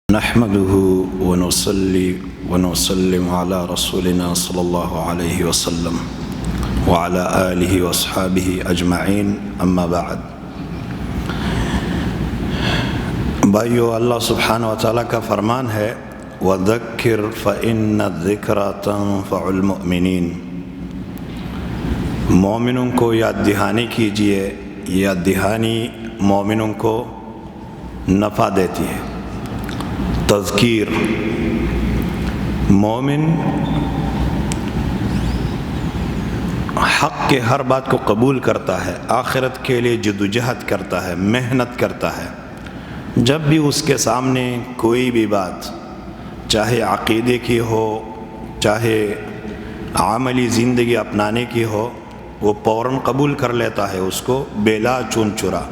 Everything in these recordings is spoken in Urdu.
نحمده ونصلي ونسلم على رسولنا صلی اللہ علیہ وسلم وعلى آلہ واصحابہ اجمعین اما بعد۔ بھائیو، اللہ سبحانہ وتعالیٰ کا فرمان ہے وَذَكِّرْ فَإِنَّ الذِّكْرَى تَنفَعُ الْمُؤْمِنِينَ، مومنوں کو یاد دہانی کیجئے، یاد دہانی مومنوں کو نفع دیتی ہے۔ تذکیر، مومن حق کے ہر بات کو قبول کرتا ہے، آخرت کے لیے جدوجہد کرتا ہے، محنت کرتا ہے۔ جب بھی اس کے سامنے کوئی بھی بات، چاہے عقیدے کی ہو، چاہے عملی زندگی اپنانے کی ہو، وہ فوراً قبول کر لیتا ہے اس کو بلا چون چرا۔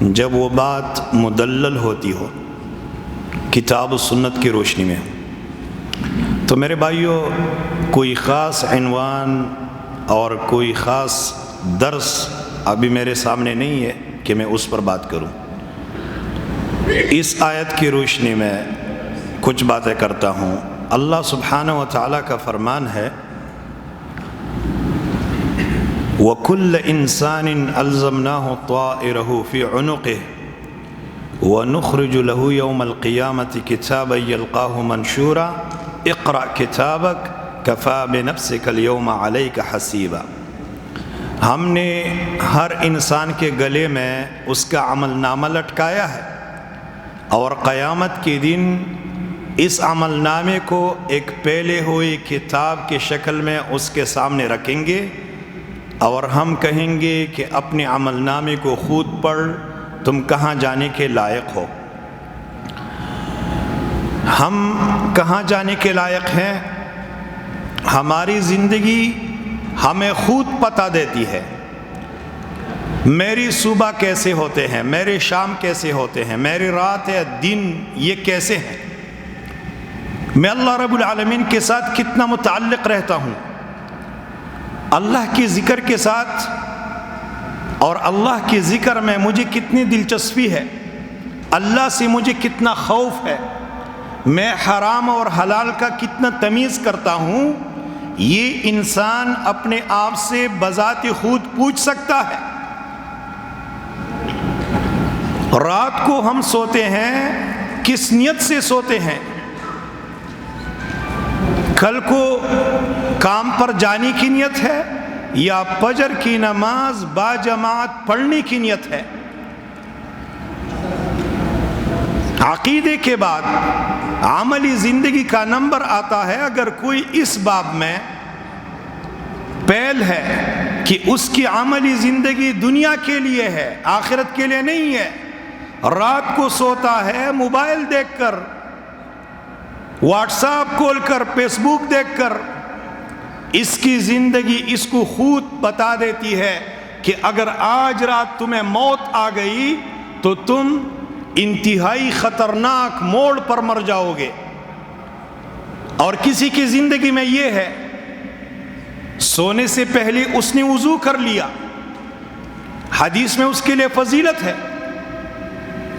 جب وہ بات مدلل ہوتی ہو، کتاب و سنت کی روشنی میں۔ تو میرے بھائیوں، کوئی خاص عنوان اور کوئی خاص درس ابھی میرے سامنے نہیں ہے کہ میں اس پر بات کروں۔ اس آیت کی روشنی میں کچھ باتیں کرتا ہوں۔ اللہ سبحانہ و تعالیٰ کا فرمان ہے وَكُلَّ إِنسَانٍ أَلْزَمْنَاهُ طَائِرَهُ فِي عُنُقِهِ وَنُخْرِجُ لَهُ يَوْمَ الْقِيَامَةِ كِتَابًا يَلْقَاهُ مَنْشُورًا اقْرَأْ كِتَابَكَ كَفَى بِنَفْسِكَ الْيَوْمَ عَلَيْكَ حَسِيبًا۔ ہم نے ہر انسان کے گلے میں اس کا عمل نامہ لٹکایا ہے، اور قیامت کے دن اس عمل نامے کو ایک پھیلے ہوئی کتاب کی شکل میں اس کے سامنے رکھیں گے، اور ہم کہیں گے کہ اپنے عمل نامے کو خود پڑھ، تم کہاں جانے کے لائق ہو۔ ہم کہاں جانے کے لائق ہیں؟ ہماری زندگی ہمیں خود پتہ دیتی ہے۔ میری صبح کیسے ہوتے ہیں، میرے شام کیسے ہوتے ہیں، میری رات ہے دن یہ کیسے ہیں، میں اللہ رب العالمین کے ساتھ کتنا متعلق رہتا ہوں، اللہ کی ذکر کے ساتھ اور اللہ کے ذکر میں مجھے کتنی دلچسپی ہے، اللہ سے مجھے کتنا خوف ہے، میں حرام اور حلال کا کتنا تمیز کرتا ہوں، یہ انسان اپنے آپ سے بذات خود پوچھ سکتا ہے۔ رات کو ہم سوتے ہیں، کس نیت سے سوتے ہیں؟ کل کو کام پر جانے کی نیت ہے یا فجر کی نماز باجماعت پڑھنے کی نیت ہے؟ عقیدے کے بعد عملی زندگی کا نمبر آتا ہے۔ اگر کوئی اس باب میں پہل ہے کہ اس کی عملی زندگی دنیا کے لیے ہے، آخرت کے لیے نہیں ہے، رات کو سوتا ہے موبائل دیکھ کر، واٹس ایپ کھول کر، فیس بک دیکھ کر، اس کی زندگی اس کو خود بتا دیتی ہے کہ اگر آج رات تمہیں موت آ گئی تو تم انتہائی خطرناک موڑ پر مر جاؤ گے۔ اور کسی کی زندگی میں یہ ہے، سونے سے پہلے اس نے وضو کر لیا، حدیث میں اس کے لیے فضیلت ہے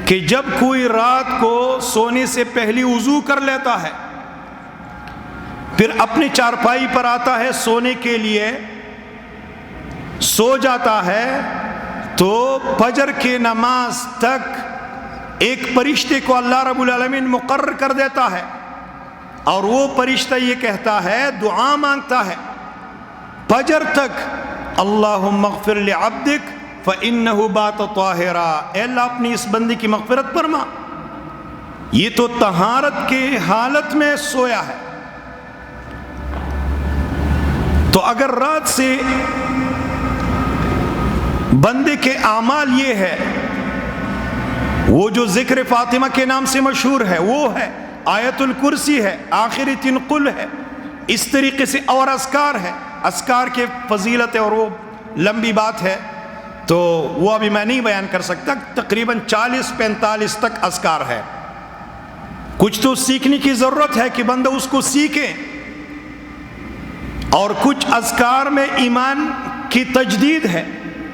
کہ جب کوئی رات کو سونے سے پہلے وضو کر لیتا ہے، پھر اپنی چارپائی پر آتا ہے سونے کے لیے، سو جاتا ہے، تو فجر کی نماز تک ایک فرشتے کو اللہ رب العالمین مقرر کر دیتا ہے، اور وہ فرشتہ یہ کہتا ہے، دعا مانگتا ہے فجر تک، اللہم اغفر لعبدک فإنہ بات طاہرا، اے اللہ اپنی اس بندی کی مغفرت فرما، یہ تو طہارت کے حالت میں سویا ہے۔ تو اگر رات سے بندے کے اعمال یہ ہے، وہ جو ذکر فاطمہ کے نام سے مشہور ہے، وہ ہے آیت الکرسی ہے، آخری 3 قل ہے، اس طریقے سے اور اذکار ہے۔ اذکار کے فضیلت ہے اور وہ لمبی بات ہے، تو وہ ابھی میں نہیں بیان کر سکتا۔ تقریباً 40-45 تک اذکار ہے۔ کچھ تو سیکھنے کی ضرورت ہے کہ بندہ اس کو سیکھے، اور کچھ اذکار میں ایمان کی تجدید ہے،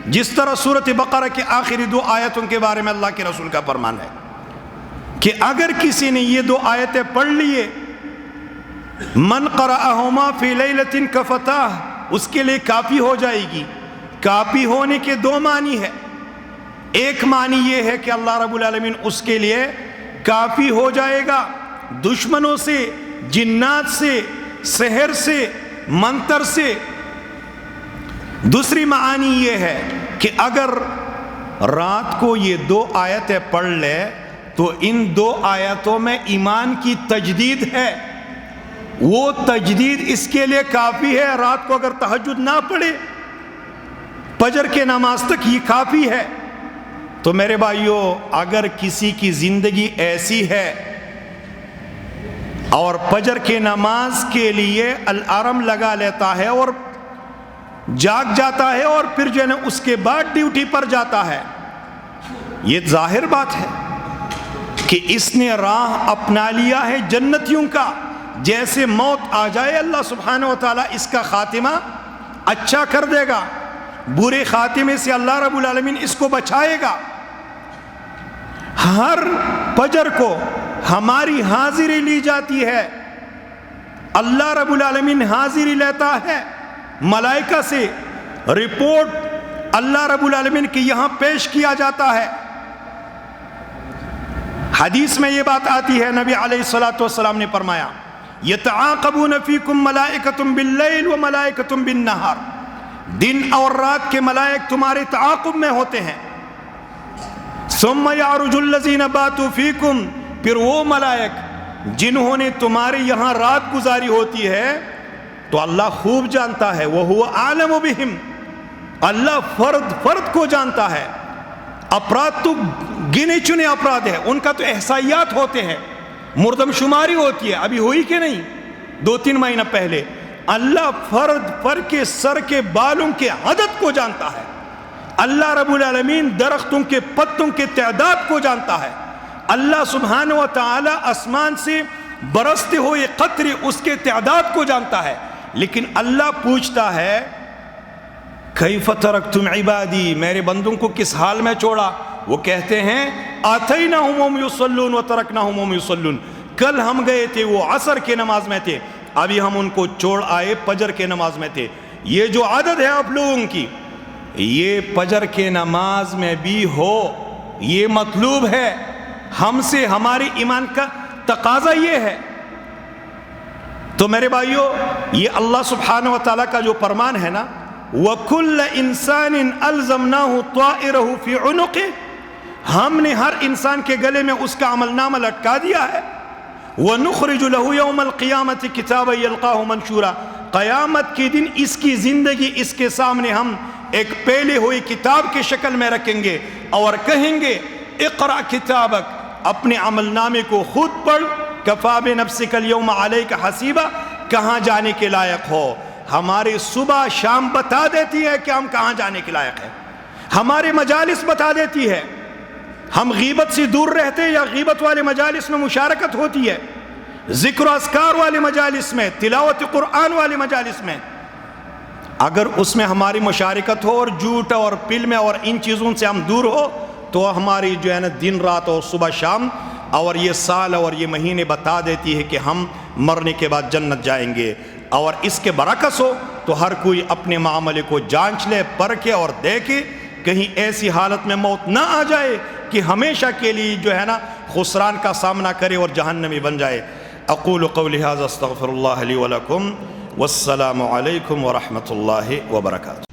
جس طرح سورۃ بقرہ کی آخری 2 آیتوں کے بارے میں اللہ کے رسول کا فرمان ہے کہ اگر کسی نے یہ 2 آیتیں پڑھ لیے، من قرأہما فی لیلۃ کفتاہ، اس کے لیے کافی ہو جائے گی۔ کافی ہونے کے 2 معنی ہے۔ ایک معنی یہ ہے کہ اللہ رب العالمین اس کے لیے کافی ہو جائے گا دشمنوں سے، جنات سے، سحر سے، منتر سے۔ دوسری معنی یہ ہے کہ اگر رات کو یہ 2 آیتیں پڑھ لے تو ان 2 آیتوں میں ایمان کی تجدید ہے، وہ تجدید اس کے لیے کافی ہے۔ رات کو اگر تہجد نہ پڑھے، فجر کے نماز تک یہ کافی ہے۔ تو میرے بھائیوں، اگر کسی کی زندگی ایسی ہے اور فجر کے نماز کے لیے الارم لگا لیتا ہے اور جاگ جاتا ہے اور پھر جو ہے نا اس کے بعد ڈیوٹی پر جاتا ہے، یہ ظاہر بات ہے کہ اس نے راہ اپنا لیا ہے جنتیوں کا۔ جیسے موت آ جائے اللہ سبحانہ و تعالیٰ اس کا خاتمہ اچھا کر دے گا، برے خاتمے سے اللہ رب العالمین اس کو بچائے گا۔ ہر فجر کو ہماری حاضری لی جاتی ہے، اللہ رب العالمین حاضری لیتا ہے، ملائکہ سے رپورٹ اللہ رب العالمین کے یہاں پیش کیا جاتا ہے۔ حدیث میں یہ بات آتی ہے، نبی علیہ الصلوۃ والسلام نے فرمایا، یتعاقبون فیکم ملائکۃ باللیل و ملائکۃ بالنہار، دن اور رات کے ملائک تمہارے تعاقب میں ہوتے ہیں۔ ثم یعرج الذین باتوا فیکم، پھر وہ ملائک جنہوں نے تمہارے یہاں رات گزاری ہوتی ہے تو اللہ خوب جانتا ہے، وہو عالم بہم، اللہ فرد فرد کو جانتا ہے۔ افراد تو گنے چنے افراد ہیں، ان کا تو احصائیات ہوتے ہیں، مردم شماری ہوتی ہے، ابھی ہوئی کہ نہیں 2-3 مہینہ پہلے۔ اللہ فرد فرد کے سر کے بالوں کے عدد کو جانتا ہے، اللہ رب العالمین درختوں کے پتوں کے تعداد کو جانتا ہے، اللہ سبحانہ و تعالی آسمان سے برستے ہوئے قطرے اس کے تعداد کو جانتا ہے۔ لیکن اللہ پوچھتا ہے، کیف ترکتم عبادی، میرے بندوں کو کس حال میں چھوڑا؟ وہ کہتے ہیں، آتیناہم وہم یصلون وترکناہم وہم یصلون، کل ہم گئے تھے وہ عصر کے نماز میں تھے، ابھی ہم ان کو چھوڑ آئے فجر کے نماز میں تھے۔ یہ جو عادت ہے آپ لوگوں کی، یہ فجر کے نماز میں بھی ہو، یہ مطلوب ہے ہم سے، ہماری ایمان کا تقاضا یہ ہے۔ تو میرے بھائیو، یہ اللہ سبحانہ و تعالیٰ کا جو فرمان ہے نا، وَكُلَّ إِنسَانٍ أَلْزَمْنَاهُ طَائِرَهُ فِي عُنُقِهِ، ہم نے ہر انسان کے گلے میں اس کا عمل نامہ لٹکا دیا ہے۔ وَنُخْرِجُ لَهُ يَوْمَ الْقِيَامَةِ كِتَابًا يَلْقَاهُ مَنْشُورًا، قیامت کے دن اس کی زندگی اس کے سامنے ہم ایک پھیلے ہوئی کتاب کی شکل میں رکھیں گے اور کہیں گے، اقرأ کتابک، اپنے عمل نامے کو خود پڑھ، کفا بنفسک اليوم علیک حسیبا، کہاں جانے کے لائق ہو۔ ہماری صبح شام بتا دیتی ہے کہ ہم کہاں جانے کے لائق ہیں، ہمارے مجالس بتا دیتی ہے، ہم غیبت سے دور رہتے یا غیبت والے مجالس میں مشارکت ہوتی ہے، ذکر و اذکار والے مجالس میں، تلاوت قرآن والے مجالس میں، اگر اس میں ہماری مشارکت ہو اور جھوٹ اور فلم اور ان چیزوں سے ہم دور ہو تو ہماری جو ہے نا دن رات اور صبح شام اور یہ سال اور یہ مہینے بتا دیتی ہے کہ ہم مرنے کے بعد جنت جائیں گے۔ اور اس کے برعکس ہو تو ہر کوئی اپنے معاملے کو جانچ لے، پرکھے اور دیکھے، کہیں ایسی حالت میں موت نہ آ جائے کہ ہمیشہ کے لیے جو ہے نا خسران کا سامنا کرے اور جہنمی بن جائے۔ اقول قولی ھذا استغفر اللہ لی ولکم، والسلام علیکم ورحمۃ اللہ وبرکاتہ۔